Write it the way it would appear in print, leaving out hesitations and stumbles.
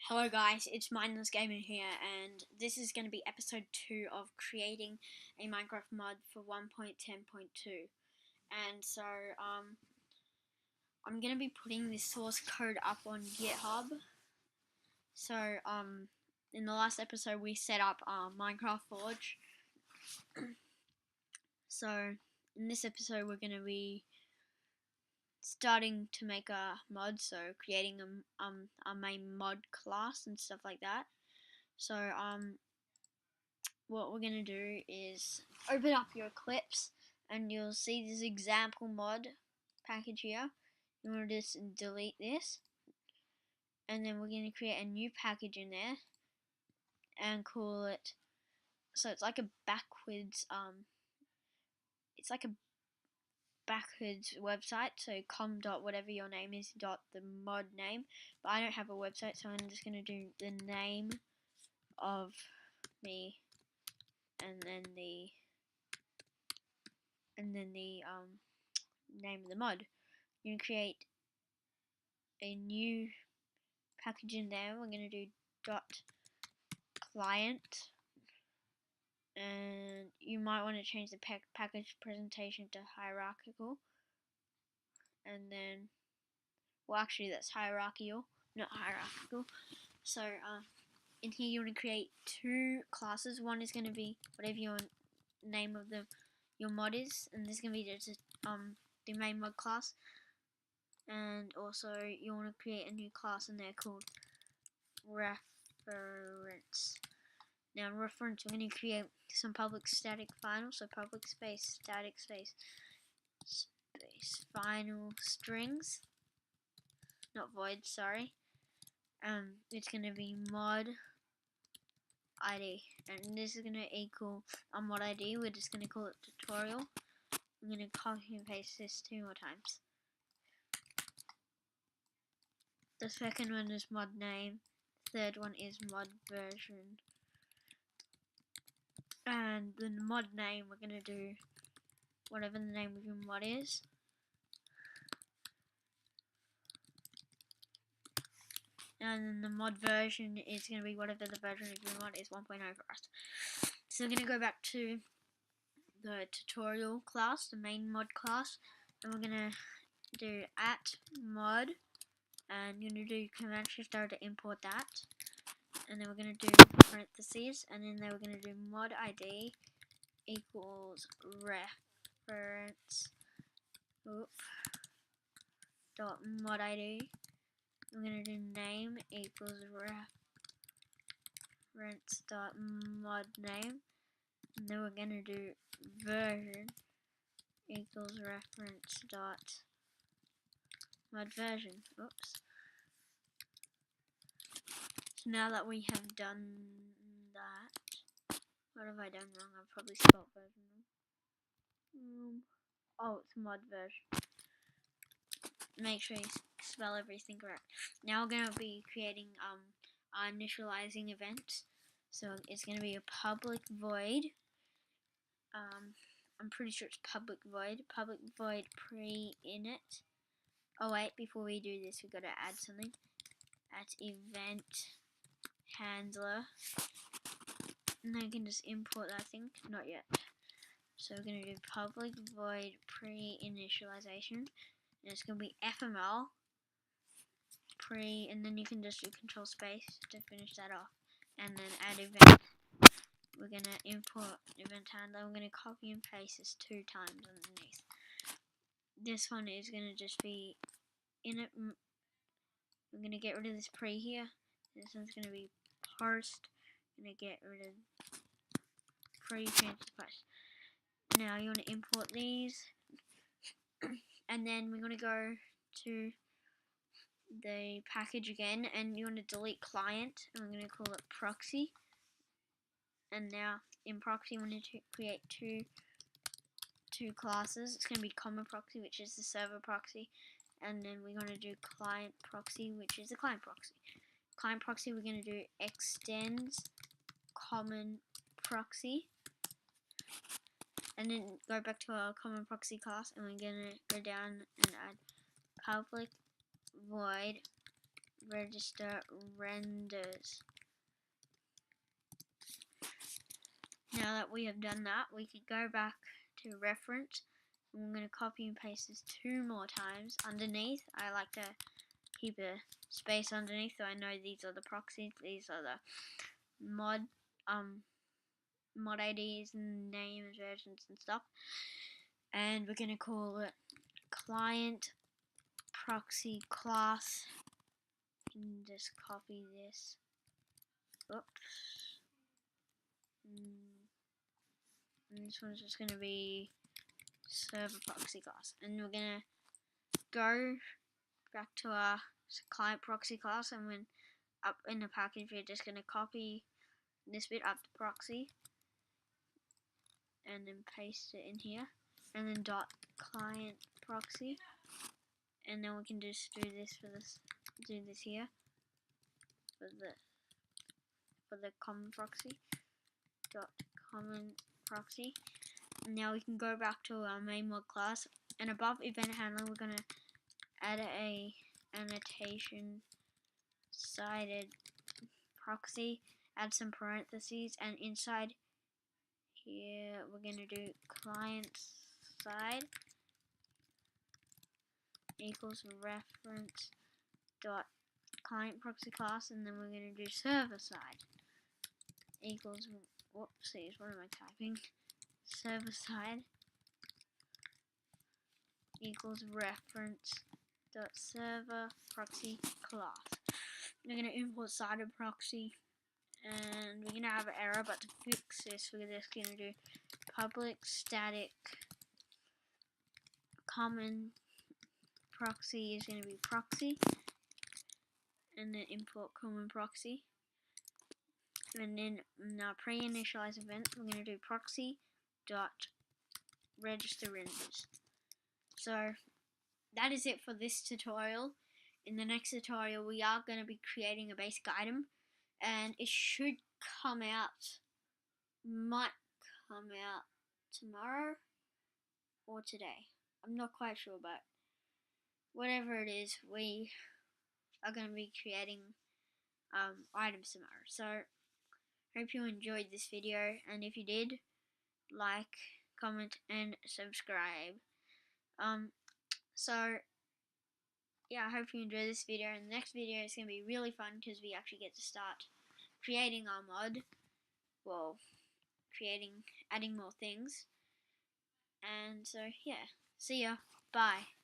Hello guys, it's Mindless Gamer here, and this is going to be episode 2 of creating a Minecraft mod for 1.10.2. And so, I'm going to be putting this source code up on GitHub. So, in the last episode we set up Minecraft Forge. So, in this episode we're going to be starting to make a mod, so creating a main mod class and stuff like that. So what we're gonna do is open up your Eclipse and you'll see this example mod package here. You want to just delete this, and then we're gonna create a new package in there and call it, so it's like a backwards website, so com dot whatever your name is dot the mod name, but I don't have a website, so I'm just going to do the name of me and then the name of the mod. You're going to create a new package in there. We're going to do dot client, and you might want to change the package presentation to hierarchical, and then, well, actually that's hierarchical, not hierarchical. So in here you want to create two classes. One is going to be whatever your name of your mod is, and this is going to be just the main mod class. And also you want to create a new class in there called reference. Now in reference we're going to create some public static final, so public space static space final strings, not void, sorry. It's going to be mod ID, and this is going to equal mod ID. We're just going to call it tutorial. I'm going to copy and paste this 2 more times. The second one is mod name, third one is mod version, and the mod name we're going to do whatever the name of your mod is. And then the mod version is going to be whatever the version of your mod is, 1.0 for us. So we're going to go back to the tutorial class, the main mod class, and we're going to do @mod, and you're going to do command shift R to import that, and then we're going to do parentheses, and then we're going to do mod ID equals reference dot mod ID. We're going to do name equals reference dot mod name, and then we're going to do version equals reference dot mod version. Oops. So now that we have done that, what have I done wrong? I've probably spelled version wrong. Oh, it's mod version. Make sure you spell everything correct. Now we're going to be creating our initializing event. So it's going to be a public void. I'm pretty sure it's public void pre-init. Oh wait, before we do this we got to add something. At event handler, and then I can just import that thing. Not yet. So we're going to do public void pre-initialization, and it's going to be FML pre, and then you can just do control space to finish that off, and then add event. We're going to import event handler. I'm going to copy and paste this 2 times underneath. This one is going to just be in it. I'm going to get rid of this pre here. This one's going to be parsed. I'm going to get rid of pre, change to parsed. Now you want to import these, and then we're going to go to the package again, and you want to delete client, and we're going to call it proxy. And now in proxy we need to create two classes. It's going to be common proxy, which is the server proxy, and then we're going to do client proxy, which is the client proxy. Client proxy we're going to do extends common proxy, and then go back to our common proxy class, and we're going to go down and add public void register renders. Now that we have done that, we can go back to reference. I'm going to copy and paste this 2 more times. Underneath, I like to keep a space underneath so I know these are the proxies, these are the mod IDs and names, versions and stuff. And we're going to call it client proxy class. And just copy this. Oops. And this one's just going to be server proxy class. And we're going to go back to our client proxy class, and when up in the package we're just going to copy this bit up to proxy and then paste it in here, and then dot client proxy, and then we can just do this here for the common proxy, dot common proxy. And now we can go back to our main mod class, and above event handler we're going to add a annotation sided proxy, add some parentheses, and inside here we're going to do client side equals reference dot client proxy class, and then we're going to do server side equals, whoopsies, what am I typing, server side equals reference dot server proxy class. We're going to import sided proxy, and we're going to have an error, but to fix this we're just going to do public static common proxy is going to be proxy, and then import common proxy, and then in our pre-initialize event we're going to do proxy dot register renders. So that is it for this tutorial. In the next tutorial we are going to be creating a basic item, and it should come out, might come out tomorrow or today. I'm not quite sure, but whatever it is, we are going to be creating items tomorrow. So hope you enjoyed this video, and if you did, like, comment and subscribe. So yeah, I hope you enjoyed this video, and the next video is going to be really fun because we actually get to start creating our mod, well, adding more things. And so yeah, see ya, bye.